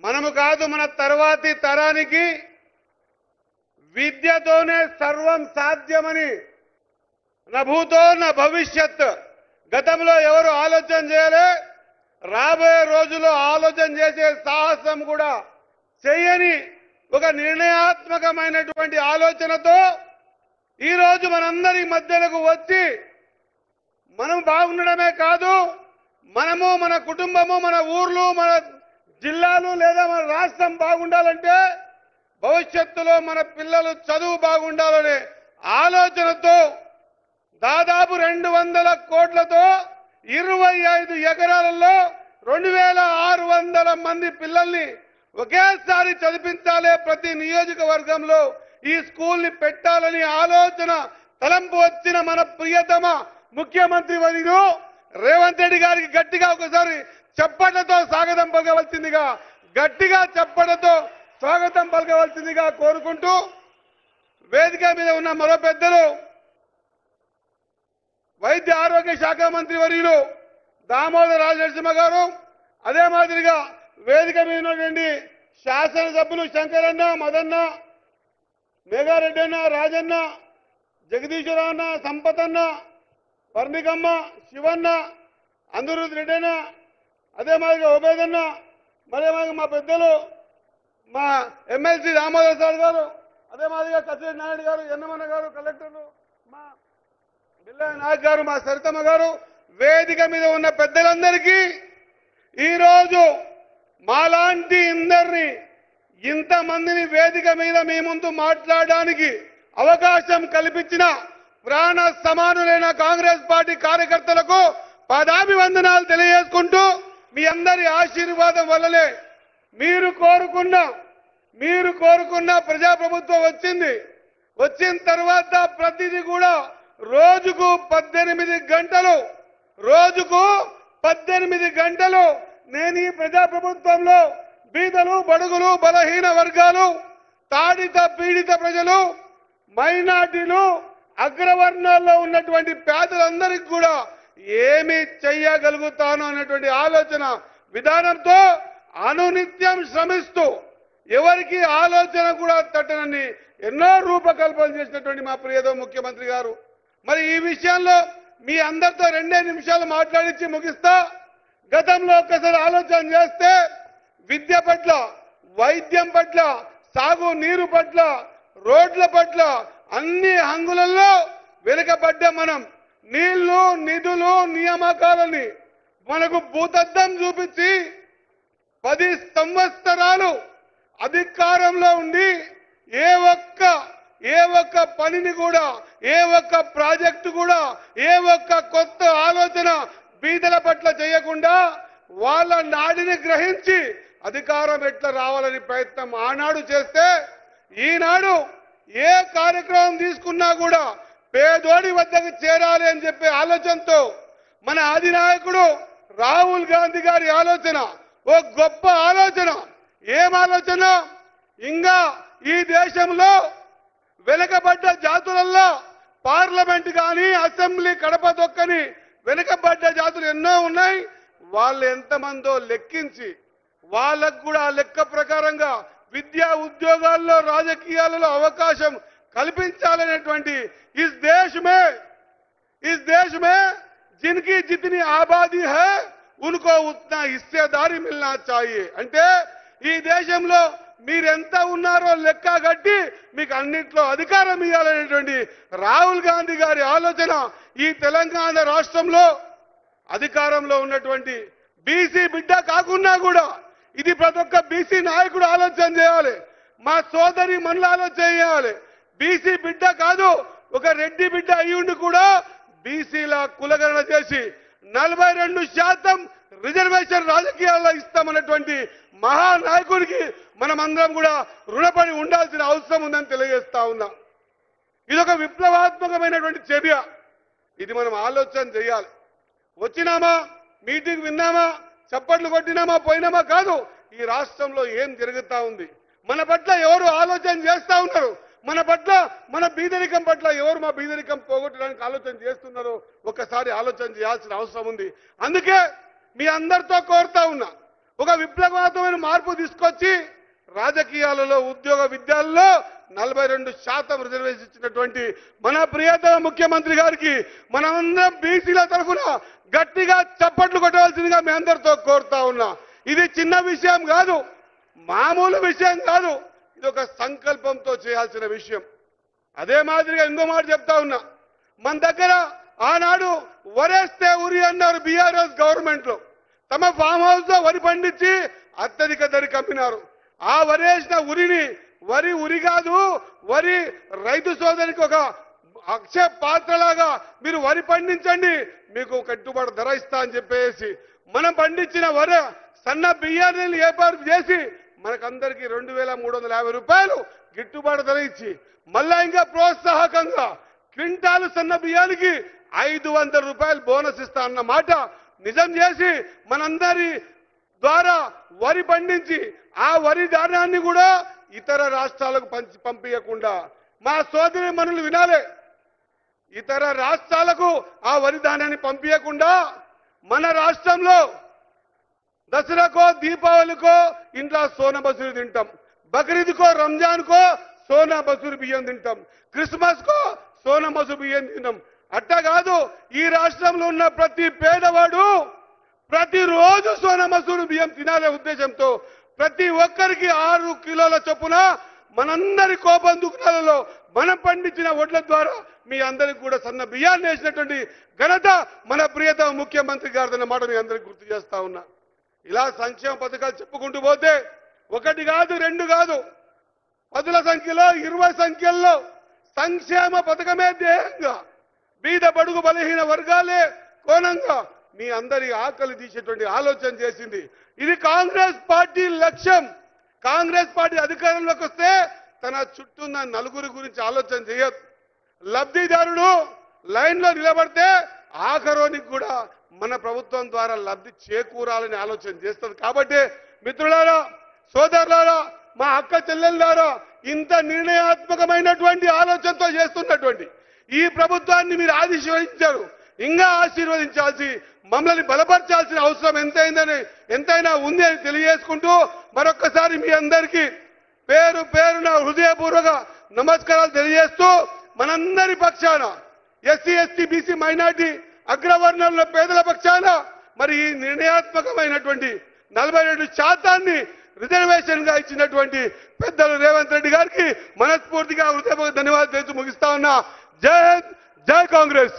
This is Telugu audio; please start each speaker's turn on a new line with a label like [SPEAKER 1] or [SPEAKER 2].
[SPEAKER 1] మనము కాదు మన తర్వాతి తరానికి విద్యతోనే సర్వం సాధ్యమని నా భూతో నా భవిష్యత్ గతంలో ఎవరు ఆలోచన చేయలే, రాబోయే రోజుల్లో ఆలోచన చేసే సాహసం కూడా చేయని ఒక నిర్ణయాత్మకమైనటువంటి ఆలోచనతో ఈరోజు మనందరి మధ్యలకు వచ్చి మనం బాగుండడమే కాదు, మనము మన కుటుంబము మన ఊర్లు మన జిల్లాలు లేదా మన రాష్ట్రం బాగుండాలంటే భవిష్యత్తులో మన పిల్లలు చదువు బాగుండాలనే ఆలోచనతో దాదాపు 200 కోట్లతో 25 ఎకరాలలో 2600 మంది పిల్లల్ని ఒకేసారి చదివించాలే, ప్రతి నియోజకవర్గంలో ఈ స్కూల్ని పెట్టాలని ఆలోచన తలంపు వచ్చిన మన ప్రియతమ ముఖ్యమంత్రి వర్యులు రేవంత్ రెడ్డి గారికి గట్టిగా ఒకసారి చప్పట్లతో స్వాగతం పలకవలసిందిగా గట్టిగా చప్పట్లతో స్వాగతం పలకవలసిందిగా కోరుకుంటూ, వేదిక మీద ఉన్న మరో పెద్దలు వైద్య ఆరోగ్య శాఖ మంత్రి వర్యులు దామోదర రాజనరసింహ గారు, అదే మాదిరిగా వేదిక మీద ఉన్నటువంటి శాసనసభ్యులు శంకరన్న, మదన్న, మేఘారెడ్డి అన్న, రాజన్న, జగదీశ్వరరావు అన్న, సంపతన్న, వర్ణికమ్మ, శివన్న, అందురుద్ రెడ్డి అన్న, అదే మాదిరిగా ఉబేదన్న, మరే మాదిరిగా మా పెద్దలు మా ఎమ్మెల్సీ దామోదర్ సార్ గారు, అదే మాదిరిగా కసిరెడ్డి నాయుడు గారు, ఎన్నమన్న గారు, కలెక్టర్లు మా బిల్లా నాయక్ గారు, మా సరితమ్మ గారు, వేదిక మీద ఉన్న పెద్దలందరికీ ఈరోజు మాలాంటి ఇందరినీ ఇంతమందిని వేదిక మీద మీ ముందు మాట్లాడడానికి అవకాశం కల్పించిన ప్రాణ సమానులైన కాంగ్రెస్ పార్టీ కార్యకర్తలకు పాదాభివందనాలు తెలియజేసుకుంటూ, మీ అందరి ఆశీర్వాదం వల్లనే మీరు కోరుకున్న ప్రజాప్రభుత్వం వచ్చింది. వచ్చిన తర్వాత ప్రతిదీ కూడా రోజుకు 18 గంటలు నేను ఈ ప్రజాప్రభుత్వంలో బీదలు, బడుగులు, బలహీన వర్గాలు, తాడిత పీడిత ప్రజలు, మైనార్టీలు, అగ్రవర్ణాల్లో ఉన్నటువంటి పేదలందరికీ కూడా ఏమి చెయ్యగలుగుతాను అన్నటువంటి ఆలోచన విధానంతో అనునిత్యం శ్రమిస్తూ ఎవరికి ఆలోచన కూడా తట్టనని ఎన్నో రూపకల్పన చేసినటువంటి మా ప్రియతమ ముఖ్యమంత్రి గారు, మరి ఈ విషయంలో మీ అందరితో 2 నిమిషాలు మాట్లాడించి ముగిస్తా. గతంలో ఒక్కసారి ఆలోచన చేస్తే విద్య పట్ల, వైద్యం పట్ల, సాగు నీరు పట్ల, రోడ్ల పట్ల అన్ని హంగులలో వెనుకబడ్డ మనం నీళ్లు, నిధులు, నియామకాలని మనకు భూతద్దం చూపించి 10 సంవత్సరాలు అధికారంలో ఉండి ఏ ఒక్క పనిని కూడా, ఏ ఒక్క ప్రాజెక్టు కూడా, ఏ ఒక్క కొత్త ఆలోచన బీదల పట్ల చేయకుండా వాళ్ళ నాడిని గ్రహించి అధికారం ఎట్లా రావాలని ప్రయత్నం ఆనాడు చేస్తే, ఈనాడు ఏ కార్యక్రమం తీసుకున్నా కూడా పేదోడి వద్దకు చేరాలి అని చెప్పే ఆలోచనతో మన అధినాయకుడు రాహుల్ గాంధీ గారి ఆలోచన ఓ గొప్ప ఆలోచన. ఏం ఆలోచన? ఇంకా ఈ దేశంలో వెనుకబడ్డ జాతులలో పార్లమెంట్ కానీ అసెంబ్లీ కడప దొక్కని వెనుకబడ్డ జాతులు ఎన్నో ఉన్నాయి. వాళ్ళు ఎంతమందో లెక్కించి వాళ్ళకు కూడా లెక్క ప్రకారంగా విద్యా ఉద్యోగాల్లో రాజకీయాలలో అవకాశం కల్పించాలనేటువంటి इस देश में जिनकी जितनी आबादी है उनको उतना हिस्सेदारी मिलना चाहिए. అంటే ఈ దేశంలో మీరెంత ఉన్నారో లెక్క కట్టి మీకు అన్నిట్లో అధికారం ఇవ్వాలనేటువంటి రాహుల్ గాంధీ గారి ఆలోచన ఈ తెలంగాణ రాష్ట్రంలో అధికారంలో ఉన్నటువంటి బీసీ బిడ్డ కాకున్నా కూడా ఇది ప్రతి ఒక్క బీసీ నాయకుడు ఆలోచన చేయాలి. మా సోదరి మనుల ఆలోచన చేయాలి. బీసీ బిడ్డ కాదు, ఒక రెడ్డి బిడ్డ అయ్యుండి కూడా బీసీల కులగణన చేసి 42% రిజర్వేషన్ రాజకీయాల్లో ఇస్తామన్నటువంటి మహానాయకుడికి మనమందరం కూడా రుణపడి ఉండాల్సిన అవసరం ఉందని తెలియజేస్తా ఉన్నాం. ఇదొక విప్లవాత్మకమైనటువంటి చర్య. ఇది మనం ఆలోచన చేయాలి. వచ్చినామా, మీటింగ్ విన్నామా, చప్పట్లు కొట్టినామా, పోయినామా కాదు. ఈ రాష్ట్రంలో ఏం జరుగుతా ఉంది, మన పట్ల ఎవరు ఆలోచన చేస్తా ఉన్నారు, మన పట్ల మన బీదరికం పట్ల ఎవరు మా బీదరికం పోగొట్టడానికి ఆలోచన చేస్తున్నారో ఒక్కసారి ఆలోచన చేయాల్సిన అవసరం ఉంది. అందుకే మీ అందరితో కోరుతా ఉన్నా, ఒక విప్లవాత్మకమైన మార్పు తీసుకొచ్చి రాజకీయాలలో ఉద్యోగ విద్యాలలో 42% రిజర్వేషన్ ఇచ్చినటువంటి మన ప్రియతమ ముఖ్యమంత్రి గారికి మనమందరం బీసీల తరఫున గట్టిగా చప్పట్లు కొట్టవలసిందిగా మీ అందరితో కోరుతా ఉన్నా. ఇది చిన్న విషయం కాదు, మామూలు విషయం కాదు, ఇది ఒక సంకల్పంతో చేయాల్సిన విషయం. అదే మాదిరిగా ఇంకో మాట చెప్తా ఉన్నా, మన దగ్గర ఆనాడు వరేస్తే ఉరి అన్నారు బీఆర్ఎస్ గవర్నమెంట్ లో. తమ ఫామ్ హౌస్ లో వరి పండించి అత్యధిక ధరకు అమ్మినారు. ఆ వరేసిన ఉరిని ఉరి కాదు, వరి రైతు సోదరికి ఒక అక్షయ పాత్రలాగా మీరు వరి పండించండి, మీకు కట్టుబడి ధర ఇస్తా అని చెప్పేసి మనం పండించిన వరి సన్న బియ్యాన్ని ఏర్పాటు చేసి మనకందరికీ 2350 రూపాయలు గిట్టుబాటు ధర ఇచ్చి మళ్ళా ఇంకా ప్రోత్సాహకంగా క్వింటాలు సన్న బియ్యానికి 500 రూపాయలు బోనస్ ఇస్తా అన్న మాట నిజం చేసి మనందరి ద్వారా వరి పండించి ఆ వరి ధాన్యాన్ని కూడా ఇతర రాష్ట్రాలకు పంపించకుండా మా సోదరి మనులు వినాలే, ఇతర రాష్ట్రాలకు ఆ వరి ధాన్యాన్ని పంపించకుండా మన రాష్ట్రంలో దసరాకో దీపావళికో ఇంట్లో సోనా మసూరి తింటాం, బక్రీద్కో రంజాన్కో సోనా మసూరి బియ్యం తింటాం, క్రిస్మస్ కో సోనా మసూరి బియ్యం తింటాం. అట్టా కాదు, ఈ రాష్ట్రంలో ఉన్న ప్రతి పేదవాడు ప్రతిరోజు సోనా మసూరి బియ్యం తినాలనే ఉద్దేశంతో ప్రతి ఒక్కరికి 6 కిలోల చొప్పున మనందరి కోపం దుకాణాలలో మనం పండించిన వడ్ల ద్వారా మీ అందరికి కూడా సన్న బియ్యాన్ని వేసినటువంటి ఘనత మన ప్రియతమ ముఖ్యమంత్రి గారిదన్న మాట మీ అందరికి గుర్తు చేస్తా ఉన్నా. ఇలా సంక్షేమ పథకాలు చెప్పుకుంటూ పోతే 1 కాదు 2 కాదు 10ల సంఖ్యలో 20 సంఖ్యల్లో సంక్షేమ పథకమే ధ్యేయంగా బీద బడుగు బలహీన వర్గాలే కోణంగా మీ అందరి ఆకలి తీసేటువంటి ఆలోచన చేసింది. ఇది కాంగ్రెస్ పార్టీ లక్ష్యం. కాంగ్రెస్ పార్టీ అధికారంలోకి వస్తే తన చుట్టూ నలుగురి గురించి ఆలోచన చేయదు. లబ్ధిదారుడు లైన్లో నిలబడితే ఆఖరోనికి కూడా మన ప్రభుత్వం ద్వారా లబ్ధి చేకూరాలని ఆలోచన చేస్తుంది. కాబట్టి మిత్రులారా, సోదరులారా, మా అక్క చెల్లెళ్ళారా, ఇంత నిర్ణయాత్మకమైనటువంటి ఆలోచనతో చేస్తున్నటువంటి ఈ ప్రభుత్వాన్ని మీరు ఆశీర్వదించారు, ఇంకా ఆశీర్వదించాల్సి మమ్మల్ని బలపరచాల్సిన అవసరం ఎంతైనా ఉంది అని తెలియజేసుకుంటూ మరొక్కసారి మీ అందరికీ పేరు పేరున హృదయపూర్వక నమస్కారాలు తెలియజేస్తూ మనందరి పక్షాన ఎస్సీ ఎస్టీ బీసీ మైనార్టీ అగ్రవర్ణాల పేదల పక్షాన మరి ఈ నిర్ణయాత్మకమైనటువంటి 42% రిజర్వేషన్ గా ఇచ్చినటువంటి పెద్దలు రేవంత్ రెడ్డి గారికి మనస్ఫూర్తిగా హృదయపూర్వక ధన్యవాదాలు తెలుస్తూ ముగిస్తా ఉన్నా. జై హింద్, జై కాంగ్రెస్.